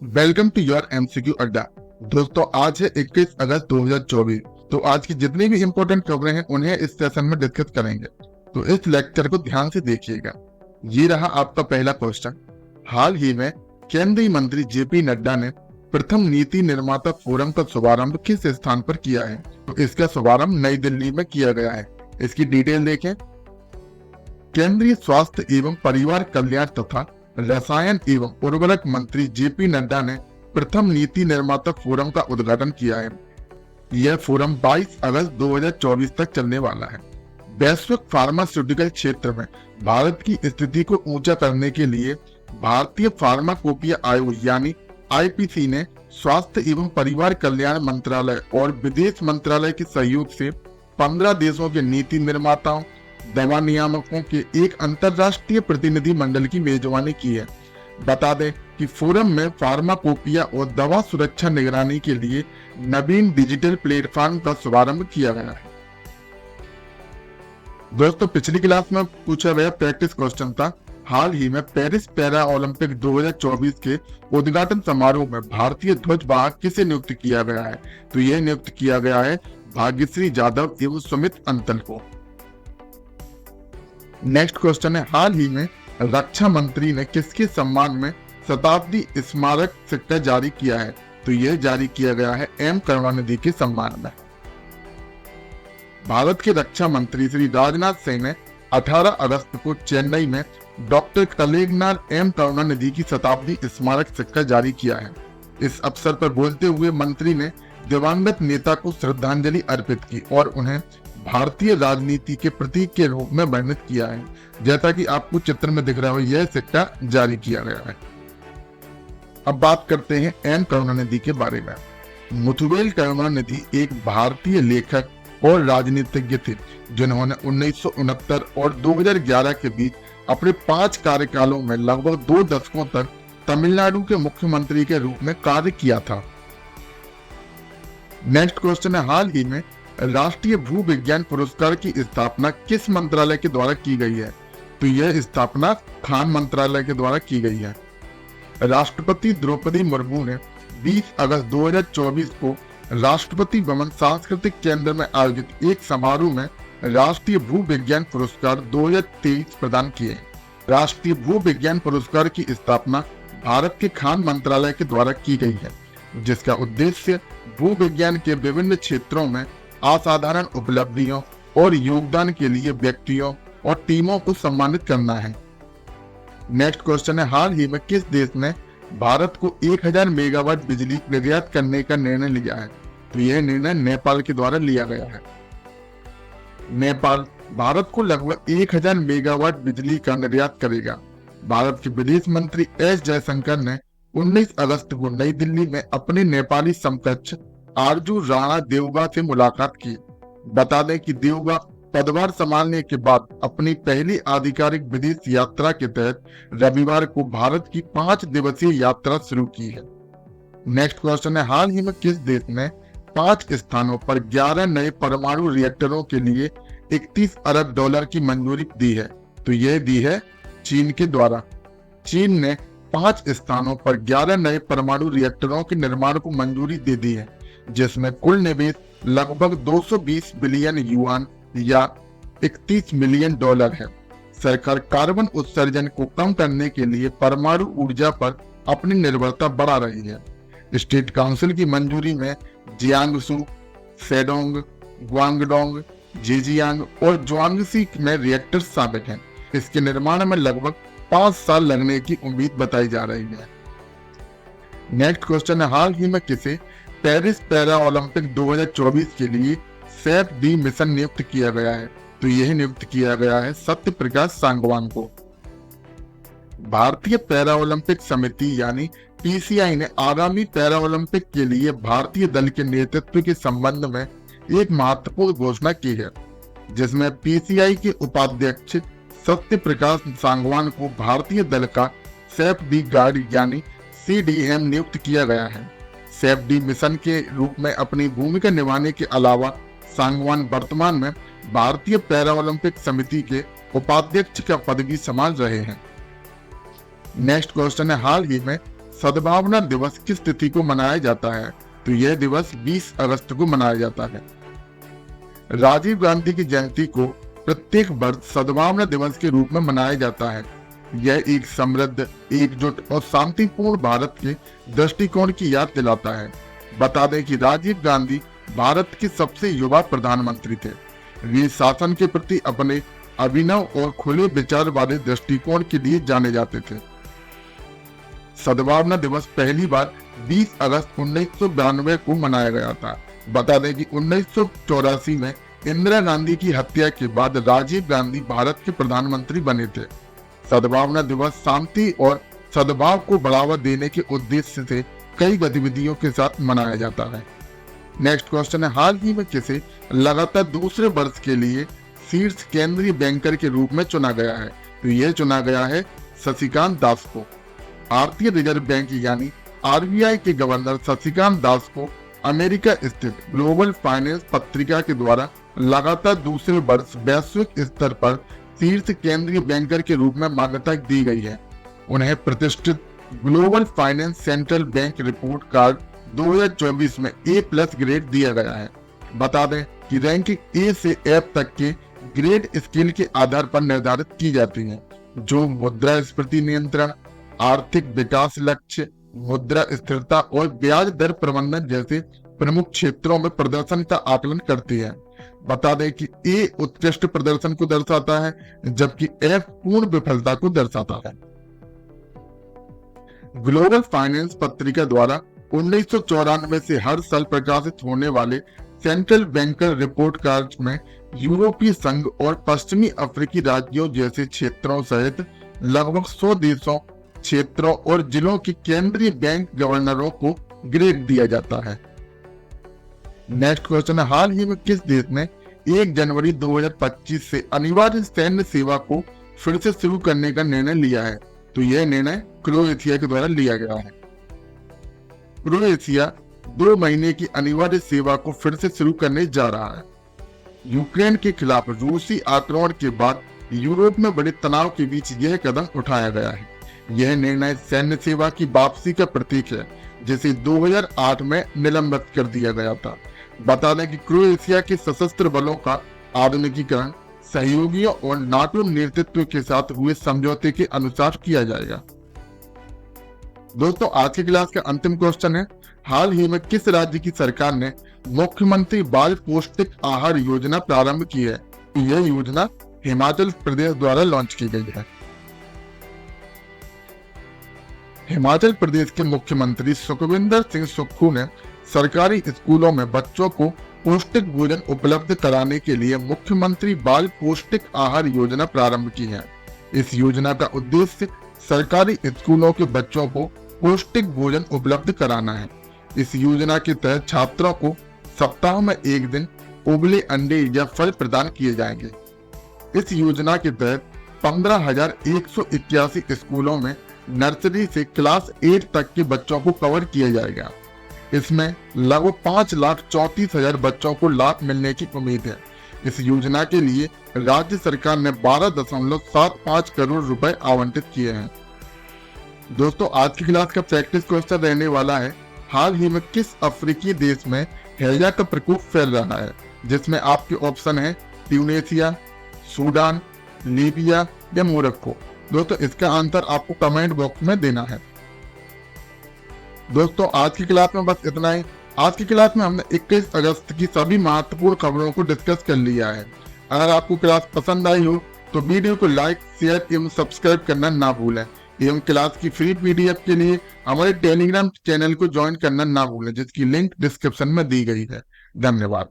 Welcome to your MCQ अड्डा। दोस्तों, आज है 21 अगस्त 2024। तो आज की जितनी भी इम्पोर्टेंट खबरें हैं उन्हें इस सेशन में डिस्कस करेंगे। तो इस लेक्चर को ध्यान से देखिएगा। ये रहा आपका पहला क्वेश्चन। हाल ही में केंद्रीय मंत्री जेपी नड्डा ने प्रथम नीति निर्माता फोरम का शुभारंभ किस स्थान पर किया है? तो इसका शुभारंभ नई दिल्ली में किया गया है। इसकी डिटेल देखें। केंद्रीय स्वास्थ्य एवं परिवार कल्याण तथा रसायन एवं उर्वरक मंत्री जेपी नड्डा ने प्रथम नीति निर्माता फोरम का उद्घाटन किया है। यह फोरम 22 अगस्त 2024 तक चलने वाला है। वैश्विक फार्मास्यूटिकल क्षेत्र में भारत की स्थिति को ऊंचा करने के लिए भारतीय फार्माकोपिया आयोग यानी आईपीसी ने स्वास्थ्य एवं परिवार कल्याण मंत्रालय और विदेश मंत्रालय के सहयोग से 15 देशों के नीति निर्माताओं, दवा नियामकों के एक अंतरराष्ट्रीय प्रतिनिधि मंडल की मेजबानी की है। बता दें कि फोरम में फार्माकोपिया और दवा सुरक्षा निगरानी के लिए नवीन डिजिटल प्लेटफॉर्म का शुभारंभ किया गया है। दोस्तों, पिछली क्लास में पूछा गया प्रैक्टिस क्वेश्चन था, हाल ही में पेरिस पैरा ओलंपिक 2024 के उद्घाटन समारोह में भारतीय ध्वजवाहक किसे नियुक्त किया गया है? तो यह नियुक्त किया गया है भाग्यश्री जाधव एवं सुमित अंतल को। नेक्स्ट क्वेश्चन है, हाल ही में रक्षा मंत्री ने किसके सम्मान में शताब्दी स्मारक सिक्का जारी किया है? तो यह जारी किया गया है एम करुणानिधि के सम्मान में। भारत के रक्षा मंत्री श्री राजनाथ सिंह ने 18 अगस्त को चेन्नई में डॉक्टर कलेगनार एम करुणानिधि की शताब्दी स्मारक सिक्का जारी किया है। इस अवसर पर बोलते हुए मंत्री ने दिवंगत नेता को श्रद्धांजलि अर्पित की और उन्हें भारतीय राजनीति के प्रतीक के रूप में वर्णित किया है। जैसा कि आपको चित्र में दिख रहा हो, यह सिक्का जारी किया गया है। अब बात करते हैं एम करुणानिधि के बारे में। मुथुवेल करुणानिधि एक भारतीय लेखक और राजनीतिज्ञ थे जिन्होंने 1969 और 2011 के बीच अपने 5 कार्यकालों में लगभग 2 दशकों तक तमिलनाडु के मुख्यमंत्री के रूप में कार्य किया था। नेक्स्ट क्वेश्चन है, हाल ही में राष्ट्रीय भू विज्ञान पुरस्कार की स्थापना किस मंत्रालय के द्वारा की गई है? तो यह स्थापना खान मंत्रालय के द्वारा की गई है। राष्ट्रपति द्रौपदी मुर्मू ने 20 अगस्त 2024 को राष्ट्रपति भवन सांस्कृतिक केंद्र में आयोजित एक समारोह में राष्ट्रीय भू विज्ञान पुरस्कार 2023 प्रदान किए। राष्ट्रीय भू विज्ञान पुरस्कार की स्थापना भारत के खान मंत्रालय के द्वारा की गई है, जिसका उद्देश्य भू विज्ञान के विभिन्न क्षेत्रों में असाधारण उपलब्धियों और योगदान के लिए व्यक्तियों और टीमों को सम्मानित करना है। नेक्स्ट क्वेश्चन है, हाल ही में किस देश ने भारत को 1000 मेगावाट बिजली निर्यात करने का निर्णय लिया है? तो यह निर्णय नेपाल के द्वारा लिया गया है। नेपाल भारत को लगभग 1000 मेगावाट बिजली का निर्यात करेगा। भारत के विदेश मंत्री एस जयशंकर ने 19 अगस्त को नई दिल्ली में अपने नेपाली समकक्ष आरजू राणा देवगा से मुलाकात की। बता दें कि देवगा पदभार संभालने के बाद अपनी पहली आधिकारिक विदेश यात्रा के तहत रविवार को भारत की 5 दिवसीय यात्रा शुरू की है। नेक्स्ट क्वेश्चन है, हाल ही में किस देश ने 5 स्थानों पर 11 नए परमाणु रिएक्टरों के लिए 31 अरब डॉलर की मंजूरी दी है? तो यह दी है चीन के द्वारा। चीन ने 5 स्थानों पर 11 नए परमाणु रिएक्टरों के निर्माण को मंजूरी दे दी है, जिसमें कुल निवेश लगभग 220 बिलियन युआन या 31 मिलियन डॉलर है। सरकार कार्बन उत्सर्जन को कम करने के लिए परमाणु ऊर्जा पर अपनी निर्भरता बढ़ा रही है। स्टेट काउंसिल की मंजूरी में जियांगसू, सेडोंग, ग्वांगडोंग, जेजियांग और ज्वांगसी में रिएक्टर शामिल हैं। इसके निर्माण में लगभग 5 साल लगने की उम्मीद बताई जा रही है। नेक्स्ट क्वेश्चन है, हाल ही में किसे पेरिस पैरा ओलंपिक 2024 के लिए सेफ डी मिशन नियुक्त किया गया है? तो यह नियुक्त किया गया है सत्य प्रकाश सांगवान को। भारतीय पैरा ओलंपिक समिति यानी पीसीआई ने आगामी पैरा ओलंपिक के लिए भारतीय दल के नेतृत्व के संबंध में एक महत्वपूर्ण घोषणा की है, जिसमें पीसीआई के उपाध्यक्ष सत्य प्रकाश सांगवान को भारतीय दल का सेफ डी गार्ड यानी सीडीएम नियुक्त किया गया है। सेफ डी मिशन के रूप में अपनी भूमिका निभाने के अलावा सांगवान वर्तमान में भारतीय पैरा ओलंपिक समिति के उपाध्यक्ष का पद भी संभाल रहे हैं। नेक्स्ट क्वेश्चन है, हाल ही में सद्भावना दिवस किस तिथि को मनाया जाता है? तो यह दिवस 20 अगस्त को मनाया जाता है। राजीव गांधी की जयंती को प्रत्येक वर्ष सद्भावना दिवस के रूप में मनाया जाता है। यह एक समृद्ध, एकजुट और शांतिपूर्ण भारत के दृष्टिकोण की याद दिलाता है। बता दें कि राजीव गांधी भारत के सबसे युवा प्रधानमंत्री थे। वे शासन के प्रति अपने अभिनव और खुले विचार वाले दृष्टिकोण के लिए जाने जाते थे। सद्भावना दिवस पहली बार 20 अगस्त 1992 को मनाया गया था। बता दें कि 1984 में इंदिरा गांधी की हत्या के बाद राजीव गांधी भारत के प्रधानमंत्री बने थे। सद्भावना दिवस शांति और सद्भाव को बढ़ावा देने के उद्देश्य से कई गतिविधियों के साथ मनाया जाता है। नेक्स्ट क्वेश्चन है, हाल ही में किसे लगातार दूसरे वर्ष के लिए शीर्ष केंद्रीय बैंकर के रूप में चुना गया है? तो यह चुना गया है शशिकांत दास को। भारतीय रिजर्व बैंक यानी आरबीआई के गवर्नर शशिकांत दास को अमेरिका स्थित ग्लोबल फाइनेंस पत्रिका के द्वारा लगातार दूसरे वर्ष वैश्विक स्तर पर शीर्ष केंद्रीय बैंकर के रूप में मान्यता दी गई है। उन्हें प्रतिष्ठित global finance central bank report card 2024 में A+ ग्रेड दिया गया है। बता दें कि रैंकिंग A से F तक के ग्रेड स्केल के आधार पर निर्धारित की जाती है, जो मुद्रास्फीति नियंत्रण, आर्थिक विकास लक्ष्य, मुद्रा स्थिरता और ब्याज दर प्रबंधन जैसे प्रमुख क्षेत्रों में प्रदर्शन का आकलन करती है। बता दें कि A उत्कृष्ट प्रदर्शन को दर्शाता है, जबकि F पूर्ण विफलता को दर्शाता है। ग्लोबल फाइनेंस पत्रिका द्वारा 1994 से हर साल प्रकाशित होने वाले सेंट्रल बैंकर रिपोर्ट कार्ड में यूरोपीय संघ और पश्चिमी अफ्रीकी राज्यों जैसे क्षेत्रों सहित लगभग 100 देशों, क्षेत्रों और जिलों के केंद्रीय बैंक गवर्नरों को ग्रेड दिया जाता है। नेक्स्ट क्वेश्चन है, हाल ही में किस देश ने 1 जनवरी 2025 से अनिवार्य सैन्य सेवा को फिर से शुरू करने का निर्णय लिया है? तो यह निर्णय क्रोएशिया के द्वारा लिया गया है। क्रोएशिया 2 महीने की अनिवार्य सेवा को फिर से शुरू करने जा रहा है। यूक्रेन के खिलाफ रूसी आक्रमण के बाद यूरोप में बड़े तनाव के बीच यह कदम उठाया गया है। यह निर्णय सैन्य सेवा की वापसी का प्रतीक है, जिसे 2008 में निलंबित कर दिया गया था। बता दें कि क्रोएशिया के सशस्त्र बलों का आधुनिकीकरण सहयोगियों और नाटो नेतृत्व के साथ हुए समझौते के अनुसार किया जाएगा। दोस्तों, आज की क्लास का अंतिम क्वेश्चन है, हाल ही में किस राज्य की सरकार ने मुख्यमंत्री बाल पौष्टिक आहार योजना प्रारंभ की है? तो यह योजना हिमाचल प्रदेश द्वारा लॉन्च की गई है। हिमाचल प्रदेश के मुख्यमंत्री सुखविंदर सिंह सुक्खू ने सरकारी स्कूलों में बच्चों को पौष्टिक भोजन उपलब्ध कराने के लिए मुख्यमंत्री बाल पौष्टिक आहार योजना प्रारंभ की है। इस योजना का उद्देश्य सरकारी स्कूलों के बच्चों को पौष्टिक भोजन उपलब्ध कराना है। इस योजना के तहत छात्रों को सप्ताह में 1 दिन उबले अंडे या फल प्रदान किए जाएंगे। इस योजना के तहत 15,181 स्कूलों में नर्सरी से क्लास 8 तक के बच्चों को कवर किया जाएगा। इसमें लगभग 5,34,000 बच्चों को लाभ मिलने की उम्मीद है। इस योजना के लिए राज्य सरकार ने 12.75 करोड़ रुपए आवंटित किए हैं। दोस्तों, आज की क्लास का प्रैक्टिस क्वेश्चन रहने वाला है, हाल ही में किस अफ्रीकी देश में हैजा का प्रकोप फैल रहा है? जिसमें आपके ऑप्शन है ट्यूनीशिया, सूडान, लीबिया या मोरक्को। दोस्तों, इसका आंसर आपको कमेंट बॉक्स में देना है। दोस्तों, आज की क्लास में बस इतना ही। आज की क्लास में हमने 21 अगस्त की सभी महत्वपूर्ण खबरों को डिस्कस कर लिया है। अगर आपको क्लास पसंद आई हो तो वीडियो को लाइक, शेयर एवं सब्सक्राइब करना ना भूलें। एवं क्लास की फ्री PDF के लिए हमारे टेलीग्राम चैनल को ज्वाइन करना ना भूलें, जिसकी लिंक डिस्क्रिप्शन में दी गई है। धन्यवाद।